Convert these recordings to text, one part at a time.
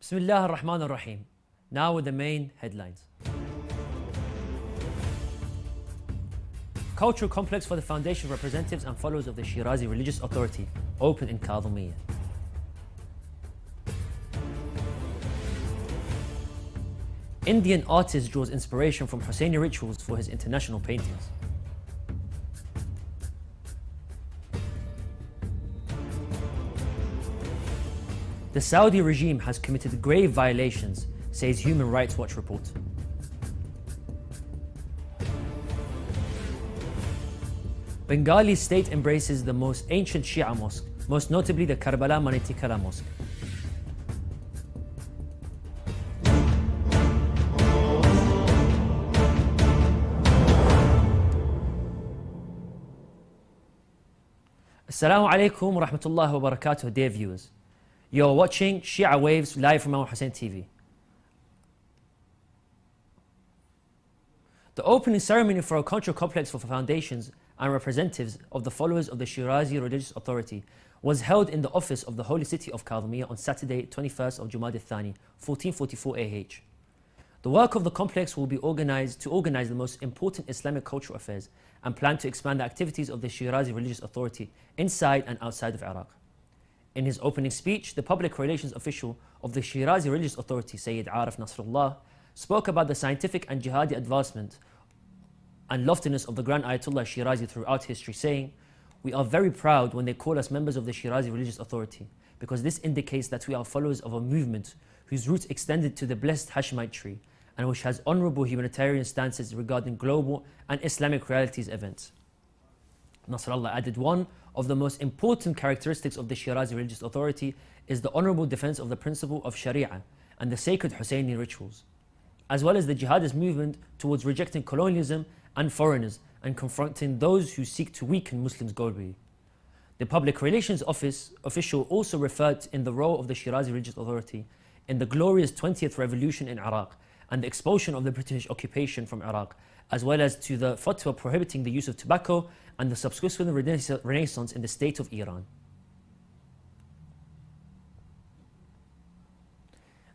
Bismillah ar-Rahman ar-Rahim. Now with the main headlines. Cultural complex for the foundation representatives and followers of the Shirazi religious authority open in Kadhimiyya. Indian artist draws inspiration from Husseini rituals for his international paintings. The Saudi regime has committed grave violations, says Human Rights Watch report. Bengali state embraces the most ancient Shia mosque, most notably the Karbala Manitikara mosque. Assalamu alaikum wa rahmatullahi wa barakatuh, dear viewers. You're watching Shia Waves live from Imam Hussein TV. The opening ceremony for a cultural complex for foundations and representatives of the followers of the Shirazi religious authority was held in the office of the holy city of Kadhimiyya on Saturday, 21st of Jumad al-Thani, 1444 AH. The work of the complex will be organized to organize the most important Islamic cultural affairs and plan to expand the activities of the Shirazi religious authority inside and outside of Iraq. In his opening speech, the public relations official of the Shirazi religious authority, Sayyid Arif Nasrullah, spoke about the scientific and jihadi advancement and loftiness of the Grand Ayatollah Shirazi throughout history, saying, "We are very proud when they call us members of the Shirazi religious authority, because this indicates that we are followers of a movement whose roots extended to the blessed Hashemite tree and which has honorable humanitarian stances regarding global and Islamic realities events." Nasrallah added, "One of the most important characteristics of the Shirazi religious authority is the honorable defense of the principle of Sharia and the sacred Husseini rituals, as well as the jihadist movement towards rejecting colonialism and foreigners and confronting those who seek to weaken Muslims globally." The Public Relations Office official also referred in the role of the Shirazi religious authority in the glorious 20th revolution in Iraq and the expulsion of the British occupation from Iraq, as well as to the fatwa prohibiting the use of tobacco and the subsequent renaissance in the state of Iran.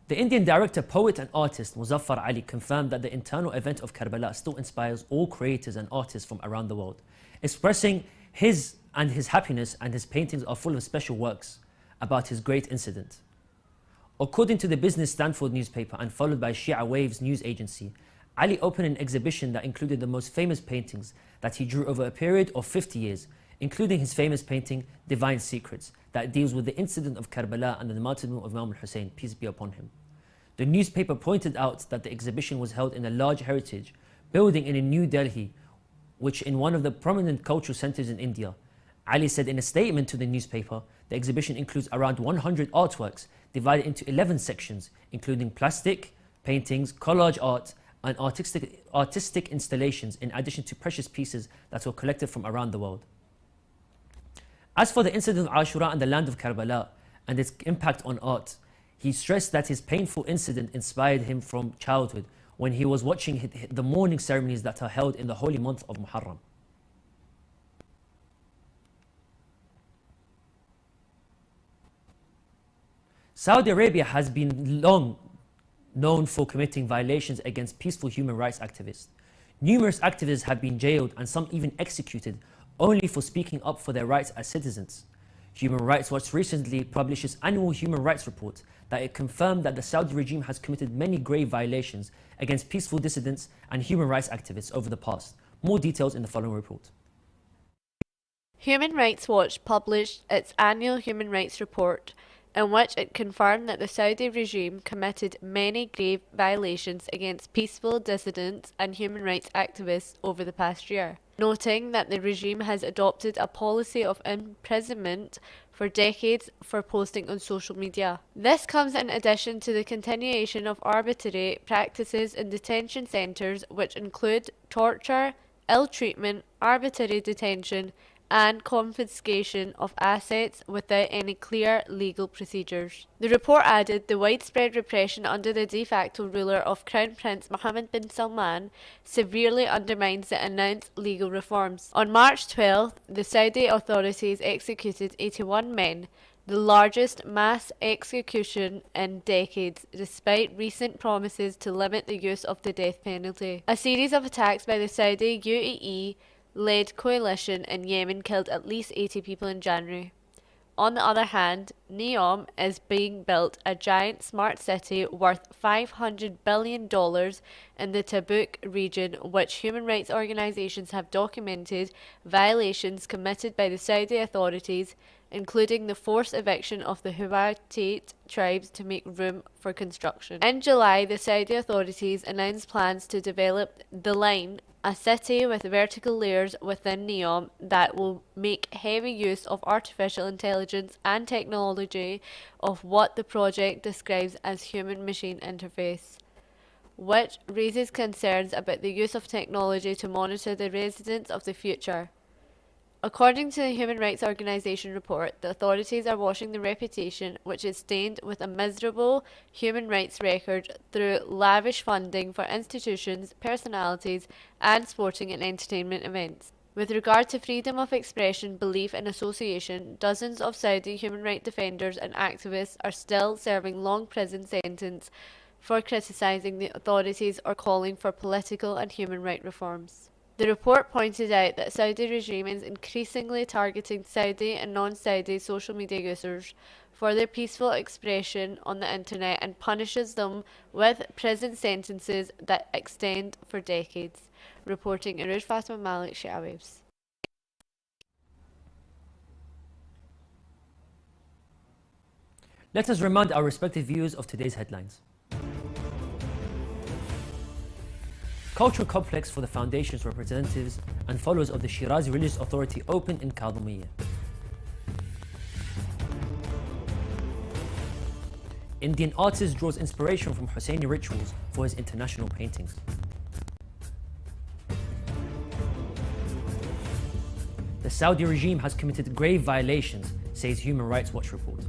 The Indian director, poet and artist Muzaffar Ali confirmed that the internal event of Karbala still inspires all creators and artists from around the world, expressing his happiness, and his paintings are full of special works about his great incident. According to the Business Stanford newspaper and followed by Shia Waves news agency, Ali opened an exhibition that included the most famous paintings that he drew over a period of 50 years, including his famous painting, Divine Secrets, that deals with the incident of Karbala and the martyrdom of Imam Hussein, peace be upon him. The newspaper pointed out that the exhibition was held in a large heritage building in New Delhi, which is one of the prominent cultural centers in India. Ali said in a statement to the newspaper, the exhibition includes around 100 artworks divided into 11 sections, including plastic, paintings, collage art, and artistic installations, in addition to precious pieces that were collected from around the world. As for the incident of Ashura and the land of Karbala and its impact on art, he stressed that his painful incident inspired him from childhood when he was watching the mourning ceremonies that are held in the holy month of Muharram. Saudi Arabia has been long known for committing violations against peaceful human rights activists. Numerous activists have been jailed and some even executed only for speaking up for their rights as citizens. Human Rights Watch recently published its annual human rights report that it confirmed that the Saudi regime has committed many grave violations against peaceful dissidents and human rights activists over the past. More details in the following report. Human Rights Watch published its annual human rights report, in which it confirmed that the Saudi regime committed many grave violations against peaceful dissidents and human rights activists over the past year, noting that the regime has adopted a policy of imprisonment for decades for posting on social media. This comes in addition to the continuation of arbitrary practices in detention centres, which include torture, ill treatment, arbitrary detention, and confiscation of assets without any clear legal procedures. The report added the widespread repression under the de facto ruler of Crown Prince Mohammed bin Salman severely undermines the announced legal reforms. On March 12th, the Saudi authorities executed 81 men, the largest mass execution in decades, despite recent promises to limit the use of the death penalty. A series of attacks by the Saudi UAE-led coalition in Yemen killed at least 80 people in January. On the other hand, NEOM is being built, a giant smart city worth $500 billion in the Tabuk region, which human rights organizations have documented violations committed by the Saudi authorities, including the forced eviction of the Huwaitate tribes to make room for construction. In July, the Saudi authorities announced plans to develop The Line, a city with vertical layers within NEOM that will make heavy use of artificial intelligence and technology of what the project describes as human-machine interface, which raises concerns about the use of technology to monitor the residents of the future. According to the Human Rights Organization report, the authorities are washing the reputation, which is stained with a miserable human rights record, through lavish funding for institutions, personalities, and sporting and entertainment events. With regard to freedom of expression, belief, and association, dozens of Saudi human rights defenders and activists are still serving long prison sentences for criticizing the authorities or calling for political and human rights reforms. The report pointed out that Saudi regime is increasingly targeting Saudi and non-Saudi social media users for their peaceful expression on the internet and punishes them with prison sentences that extend for decades. Reporting Aruj Fatima Malik, Shia Waves. Let us remind our respective viewers of today's headlines. Cultural complex for the foundation's representatives and followers of the Shirazi Religious Authority opened in Kadhimiya. Indian artist draws inspiration from Husseini rituals for his international paintings. The Saudi regime has committed grave violations, says Human Rights Watch report.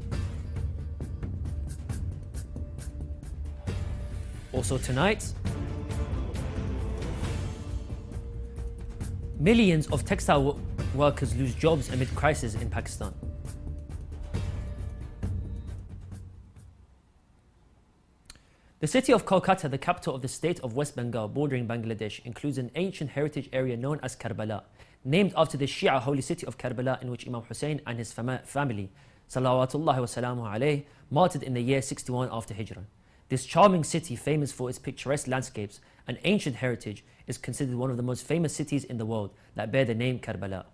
Also tonight, millions of textile workers lose jobs amid crisis in Pakistan. The city of Kolkata, the capital of the state of West Bengal bordering Bangladesh, includes an ancient heritage area known as Karbala, named after the Shia holy city of Karbala, in which Imam Hussein and his family, salawatullahi wa salamuhu alayhi, martyred in the year 61 after Hijrah. This charming city, famous for its picturesque landscapes and ancient heritage, is considered one of the most famous cities in the world that bear the name Karbala.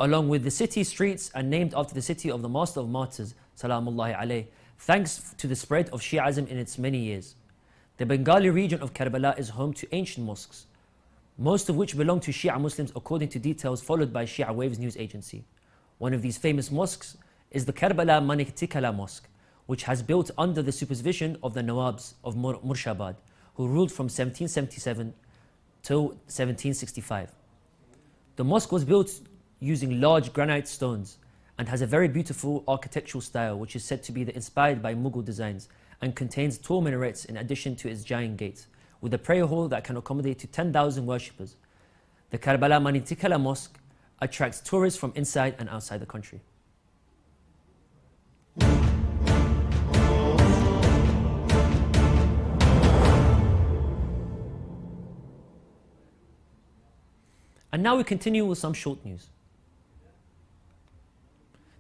Along with the city streets and named after the city of the Master of Martyrs, salamullahi alayhi, thanks to the spread of Shi'ism in its many years. The Bengali region of Karbala is home to ancient mosques, most of which belong to Shia Muslims according to details followed by Shia Waves news agency. One of these famous mosques is the Karbala Maniktikala Mosque, which has built under the supervision of the Nawabs of Murshidabad, who ruled from 1777 to 1765. The mosque was built using large granite stones and has a very beautiful architectural style, which is said to be inspired by Mughal designs, and contains tall minarets in addition to its giant gate, with a prayer hall that can accommodate to 10,000 worshippers. The Karbala Manitikala Mosque attracts tourists from inside and outside the country. And now we continue with some short news.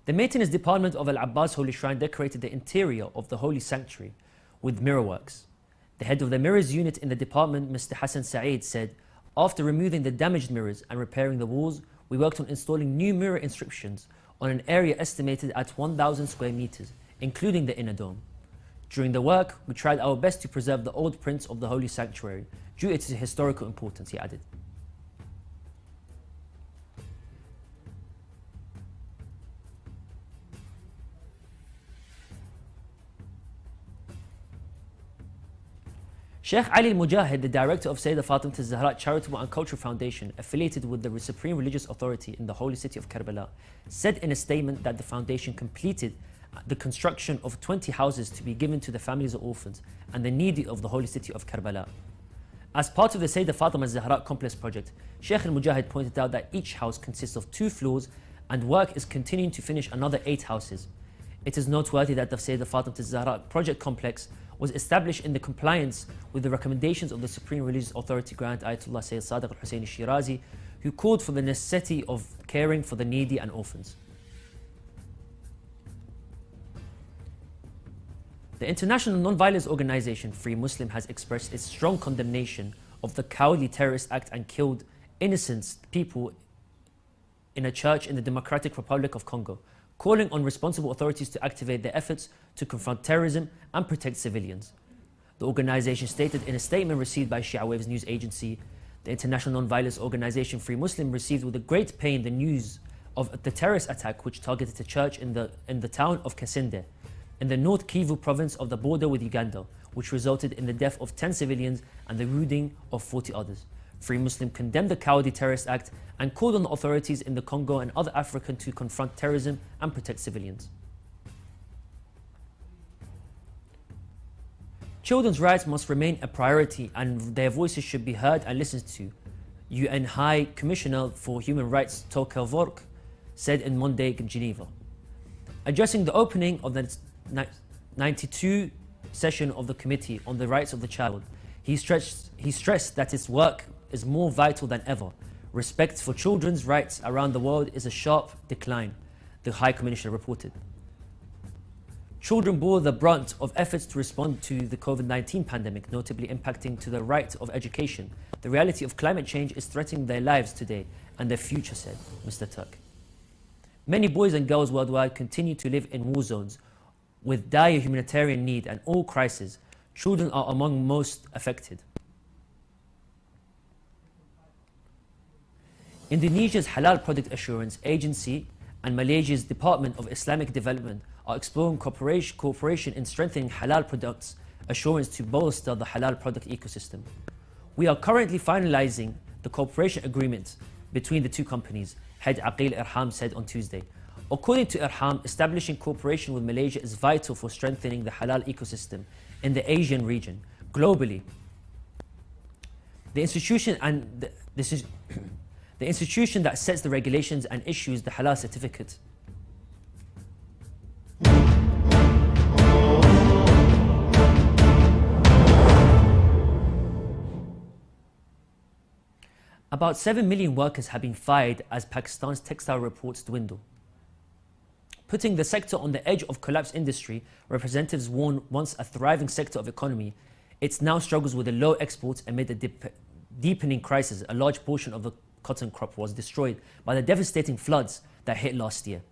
The Maintenance Department of Al-Abbas Holy Shrine decorated the interior of the holy sanctuary with mirror works. The head of the mirrors unit in the department, Mr. Hassan Saeed, said, "After removing the damaged mirrors and repairing the walls, we worked on installing new mirror inscriptions on an area estimated at 1,000 square meters, including the inner dome. During the work, we tried our best to preserve the old prints of the holy sanctuary due to its historical importance," he added. Sheikh Ali Mujahid, the director of Sayyidah Fatima al-Zahra Charitable and Cultural Foundation, affiliated with the Supreme Religious Authority in the holy city of Karbala, said in a statement that the foundation completed the construction of 20 houses to be given to the families of orphans and the needy of the holy city of Karbala. As part of the Sayyidah Fatima al-Zahra complex project, Sheikh al-Mujahid pointed out that each house consists of 2 floors and work is continuing to finish another 8 houses. It is noteworthy that the Sayyidah Fatima Zahra project complex was established in the compliance with the recommendations of the Supreme Religious Authority Grand Ayatollah Sayyid Sadiq al-Hussein Shirazi, who called for the necessity of caring for the needy and orphans. The international non-violence organization Free Muslim has expressed its strong condemnation of the cowardly terrorist act and killed innocent people in a church in the Democratic Republic of Congo, calling on responsible authorities to activate their efforts to confront terrorism and protect civilians. The organization stated in a statement received by Shia Waves news agency, the international non-violence organization Free Muslim received with a great pain the news of the terrorist attack which targeted a church in the town of Kasinde, in the North Kivu province of the border with Uganda, which resulted in the death of 10 civilians and the wounding of 40 others. Free Muslim condemned the cowardly terrorist act and called on the authorities in the Congo and other Africa to confront terrorism and protect civilians. Children's rights must remain a priority and their voices should be heard and listened to, UN High Commissioner for Human Rights Volker Turk said in Monday in Geneva. Addressing the opening of the 92 session of the Committee on the Rights of the Child, he stressed that its work is more vital than ever. Respect for children's rights around the world is a sharp decline, the High Commissioner reported. Children bore the brunt of efforts to respond to the COVID-19 pandemic, notably impacting to the right of education. The reality of climate change is threatening their lives today and their future, said Mr. Turk. Many boys and girls worldwide continue to live in war zones with dire humanitarian need and all crises. Children are among most affected. Indonesia's Halal Product Assurance Agency and Malaysia's Department of Islamic Development are exploring cooperation in strengthening halal products assurance to bolster the halal product ecosystem. We are currently finalizing the cooperation agreement between the two companies, head Aqil Irham said on Tuesday. According to Irham, establishing cooperation with Malaysia is vital for strengthening the halal ecosystem in the Asian region. Globally, the institution that sets the regulations and issues the halal certificate. About 7 million workers have been fired as Pakistan's textile reports dwindle. Putting the sector on the edge of collapse industry, representatives warn once a thriving sector of economy, it now struggles with the low exports amid a deepening crisis. A large portion of the cotton crop was destroyed by the devastating floods that hit last year.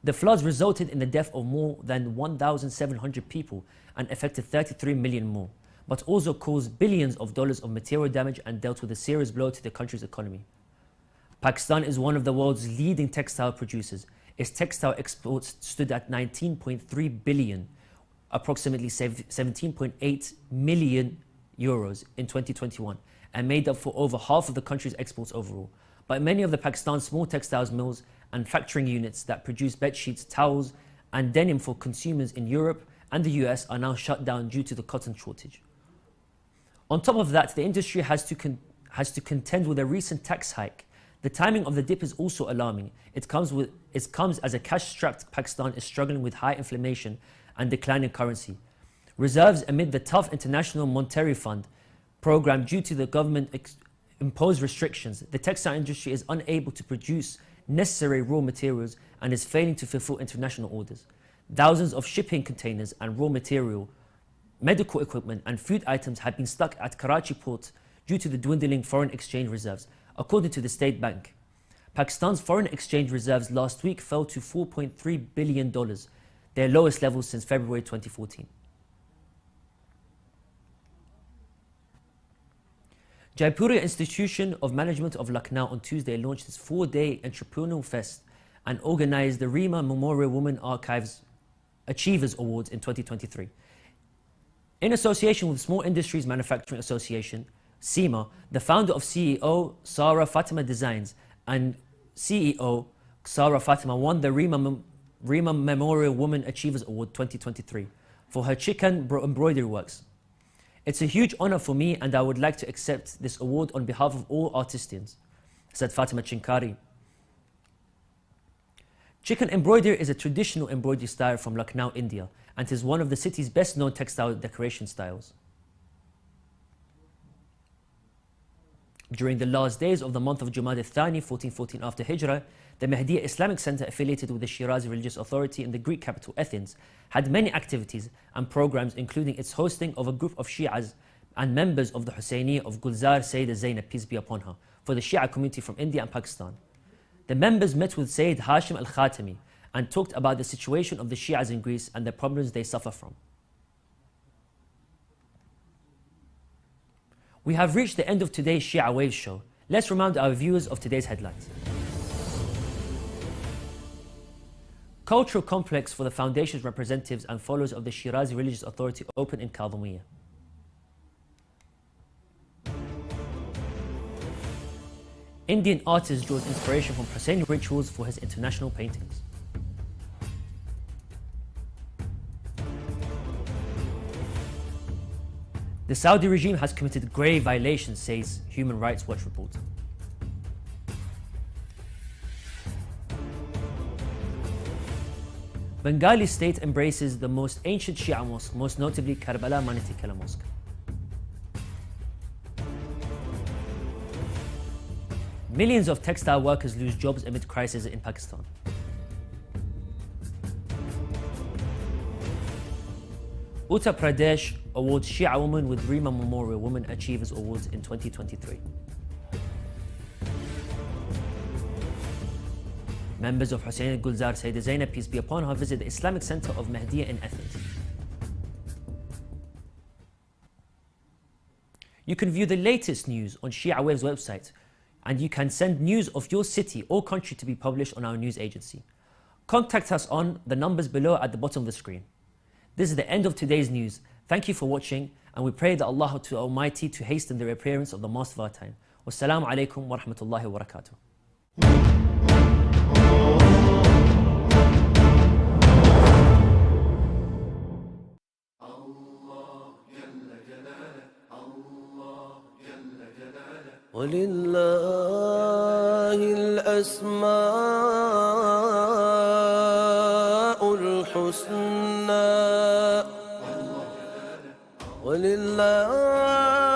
The floods resulted in the death of more than 1,700 people and affected 33 million more, but also caused billions of dollars of material damage and dealt with a serious blow to the country's economy. Pakistan is one of the world's leading textile producers. Its textile exports stood at 19.3 billion, approximately 17.8 million euros in 2021, and made up for over half of the country's exports overall. But many of the Pakistan's small textiles mills and factoring units that produce bedsheets, towels, and denim for consumers in Europe and the US are now shut down due to the cotton shortage. On top of that, the industry has to contend with a recent tax hike. The timing of the dip is also alarming. It comes as a cash-strapped Pakistan is struggling with high inflation and declining currency. Reserves amid the tough International Monetary Fund program due to the government imposed restrictions. The textile industry is unable to produce necessary raw materials and is failing to fulfill international orders. Thousands of shipping containers and raw material, medical equipment and food items have been stuck at Karachi port due to the dwindling foreign exchange reserves, according to the State Bank. Pakistan's foreign exchange reserves last week fell to $4.3 billion, their lowest level since February 2014. Jaipuria Institution of Management of Lucknow on Tuesday launched its 4-day entrepreneurial fest and organized the Rima Memorial Women Archives Achievers Awards in 2023. In association with Small Industries Manufacturing Association, SEMA, the founder of CEO Sarah Fatima Designs and CEO Sarah Fatima won the Rima Memorial Women Achievers Award 2023 for her chicken embroidery works. It's a huge honor for me and I would like to accept this award on behalf of all artisans, said Fatima Chinkari. Chicken embroidery is a traditional embroidery style from Lucknow, India, and is one of the city's best-known textile decoration styles. During the last days of the month of Jumad al-Thani, 1414 after Hijrah, the Mahdiya Islamic Center affiliated with the Shirazi Religious Authority in the Greek capital Athens had many activities and programs, including its hosting of a group of Shias and members of the Husseiniyyah of Gulzar Sayyida Zainab, peace be upon her, for the Shia community from India and Pakistan. The members met with Sayyid Hashim al-Khatami and talked about the situation of the Shias in Greece and the problems they suffer from. We have reached the end of today's Shia Waves show. Let's remind our viewers of today's headlines. Cultural complex for the Foundation's representatives and followers of the Shirazi Religious Authority open in Kadhimiya. Indian artist draws inspiration from Hussein rituals for his international paintings. The Saudi regime has committed grave violations, says Human Rights Watch report. Bengali state embraces the most ancient Shia mosque, most notably Karbala Manitikala Mosque. Millions of textile workers lose jobs amid crisis in Pakistan. Uttar Pradesh awards Shia women with Rima Memorial Women Achievers Awards in 2023. Members of Hussein Gulzar Sayyida Zainab, peace be upon her, visit the Islamic Center of Mahdiya in Athens. You can view the latest news on Shia Waves website, and you can send news of your city or country to be published on our news agency. Contact us on the numbers below at the bottom of the screen. This is the end of today's news. Thank you for watching, and we pray that Allah to Almighty to hasten the reappearance of the Master of our time. Wassalamu alaikum wa rahmatullahi wa barakatuh. ولله الأسماء الحسنى ولله